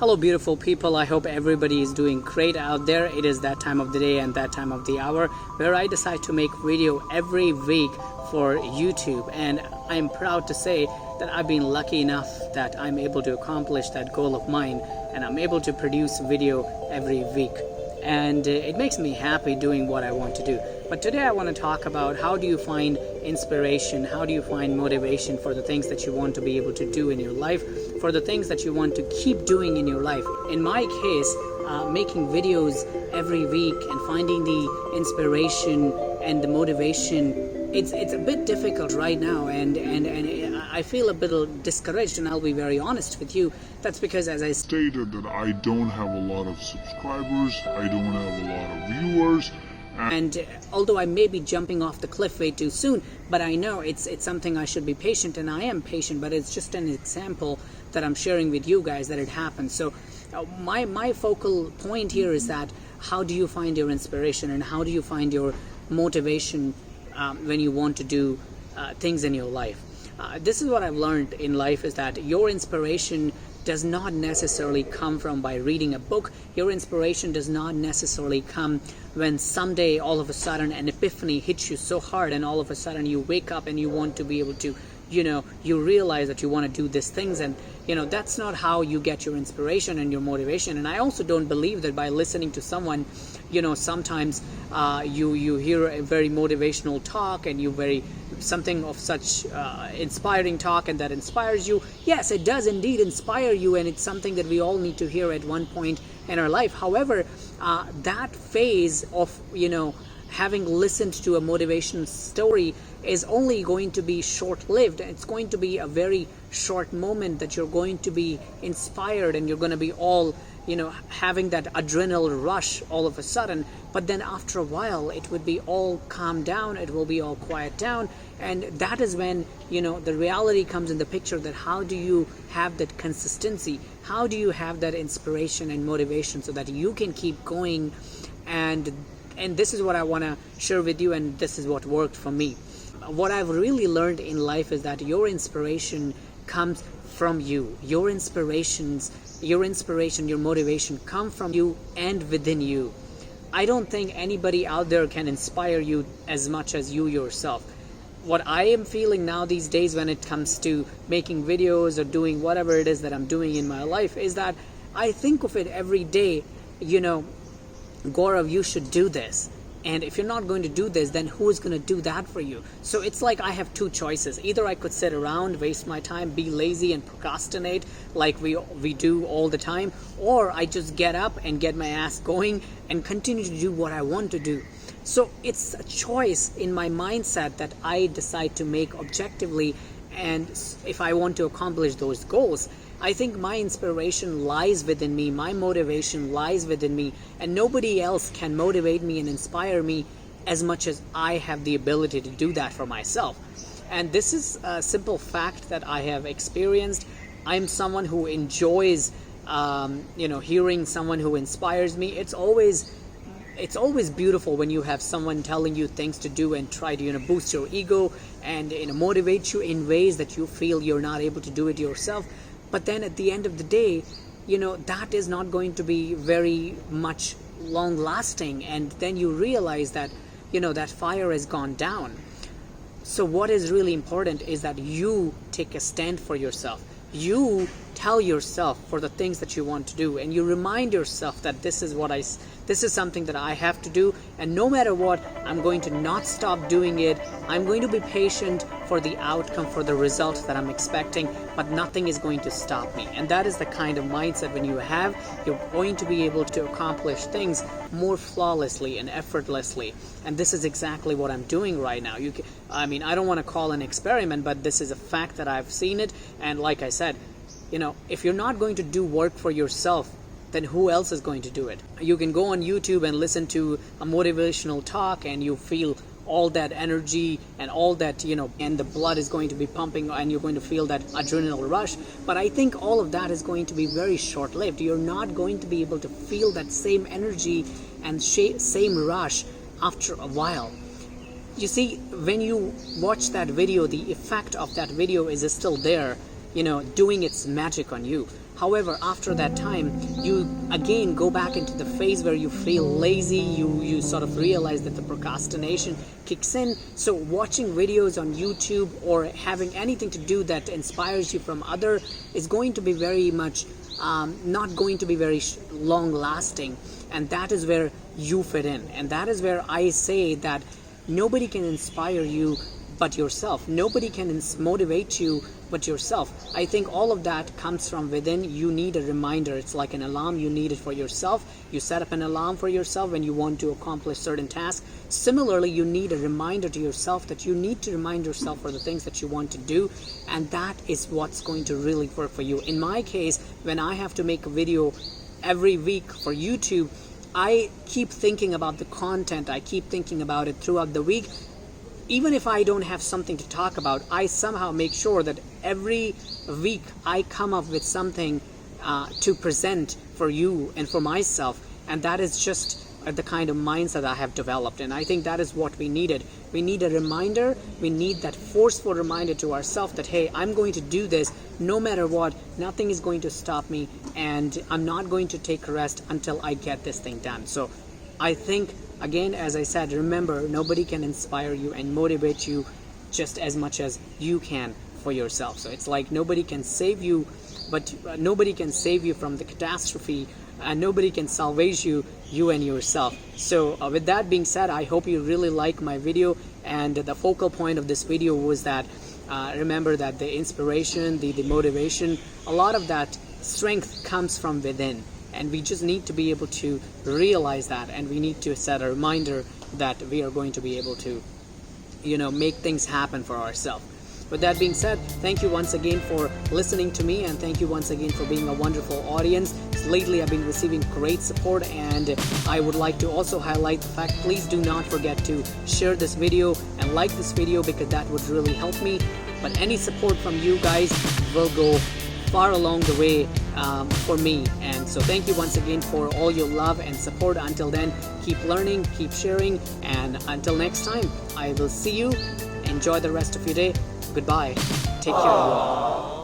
Hello beautiful people, I hope everybody is doing great out there. It is that time of the day and that time of the hour where I decide to make video every week for YouTube, and I'm proud to say that I've been lucky enough that I'm able to accomplish that goal of mine, and I'm able to produce video every week, and it makes me happy doing what I want to do. But today I want to talk about how do you find inspiration, how do you find motivation for the things that you want to be able to do in your life, for the things that you want to keep doing in your life. In my case, making videos every week and finding the inspiration and the motivation, it's a bit difficult right now, and I feel a bit discouraged, and I'll be very honest with you. That's because, as I stated, that I don't have a lot of subscribers, I don't have a lot of viewers, and although I may be jumping off the cliff way too soon, but I know it's something I should be patient, and I am patient, but it's just an example that I'm sharing with you guys that it happens. So my focal point here is that how do you find your inspiration and how do you find your motivation when you want to do things in your life. This is what I've learned in life, is that your inspiration does not necessarily come from by reading a book. Your inspiration does not necessarily come when someday all of a sudden an epiphany hits you so hard and all of a sudden you wake up and you want to be able to, you realize that you want to do these things, and that's not how you get your inspiration and your motivation. And I also don't believe that by listening to someone, sometimes you hear a very motivational talk and something of such inspiring talk, and that inspires you. Yes, it does indeed inspire you, and it's something that we all need to hear at one point in our life. However, that phase of having listened to a motivation story is only going to be short-lived. It's going to be a very short moment that you're going to be inspired, and you're going to be all having that adrenaline rush all of a sudden. But then after a while it would be all calm down, it will be all quiet down, and that is when the reality comes in the picture, that how do you have that consistency, how do you have that inspiration and motivation so that you can keep going. And this is what I want to share with you, and this is what worked for me. What I've really learned in life is that your inspiration comes from you. Your inspiration, your motivation come from you and within you. I don't think anybody out there can inspire you as much as you yourself. What I am feeling now these days when it comes to making videos or doing whatever it is that I'm doing in my life is that I think of it every day, Gaurav, you should do this. And if you're not going to do this, then who is going to do that for you? So it's like I have two choices. Either I could sit around, waste my time, be lazy and procrastinate like we do all the time, or I just get up and get my ass going and continue to do what I want to do. So it's a choice in my mindset that I decide to make objectively, and if I want to accomplish those goals. I think my inspiration lies within me, my motivation lies within me, and nobody else can motivate me and inspire me as much as I have the ability to do that for myself. And this is a simple fact that I have experienced. I'm someone who enjoys hearing someone who inspires me. It's always beautiful when you have someone telling you things to do and try to boost your ego and motivate you in ways that you feel you're not able to do it yourself. But then at the end of the day, that is not going to be very much long lasting, and then you realize that that fire has gone down. So what is really important is that you take a stand for yourself. You tell yourself for the things that you want to do, and you remind yourself that this is something that I have to do, and no matter what, I'm going to not stop doing it. I'm going to be patient for the outcome, for the result that I'm expecting, but nothing is going to stop me. And that is the kind of mindset when you have, you're going to be able to accomplish things more flawlessly and effortlessly. And this is exactly what I'm doing right now. I don't want to call an experiment, but this is a fact that I've seen it. And like I said, if you're not going to do work for yourself, then who else is going to do it? You can go on YouTube and listen to a motivational talk, and you feel all that energy and all that, and the blood is going to be pumping, and you're going to feel that adrenaline rush. But I think all of that is going to be very short-lived. You're not going to be able to feel that same energy and same rush after a while. You see, when you watch that video, the effect of that video is still there. doing its magic on you. However, after that time, you again go back into the phase where you feel lazy, you sort of realize that the procrastination kicks in. So watching videos on YouTube or having anything to do that inspires you from other is going to be very much not going to be very long lasting, and that is where you fit in. And that is where I say that nobody can inspire you but yourself. Nobody can motivate you but yourself. I think all of that comes from within. You need a reminder. It's like an alarm. You need it for yourself. You set up an alarm for yourself when you want to accomplish certain tasks. Similarly, you need a reminder to yourself that you need to remind yourself for the things that you want to do, and that is what's going to really work for you. In my case, when I have to make a video every week for YouTube, I keep thinking about the content. I keep thinking about it throughout the week. Even if I don't have something to talk about, I somehow make sure that every week I come up with something to present for you and for myself. And that is just the kind of mindset I have developed. And I think that is what we needed. We need a reminder. We need that forceful reminder to ourselves that, hey, I'm going to do this no matter what. Nothing is going to stop me. And I'm not going to take a rest until I get this thing done. So I think, again, as I said, remember, nobody can inspire you and motivate you just as much as you can for yourself. So it's like nobody can save you, but nobody can save you from the catastrophe, and nobody can salvage you and yourself. So with that being said, I hope you really like my video, and the focal point of this video was that remember that the inspiration, the motivation, a lot of that strength comes from within. And we just need to be able to realize that, and we need to set a reminder that we are going to be able to, make things happen for ourselves. With that being said, thank you once again for listening to me, and thank you once again for being a wonderful audience. Lately, I've been receiving great support, and I would like to also highlight the fact, please do not forget to share this video and like this video, because that would really help me. But any support from you guys will go far along the way for me. And so thank you once again for all your love and support. Until then, keep learning, keep sharing, and until next time, I will see you. Enjoy the rest of your day. Goodbye. Take care of you all.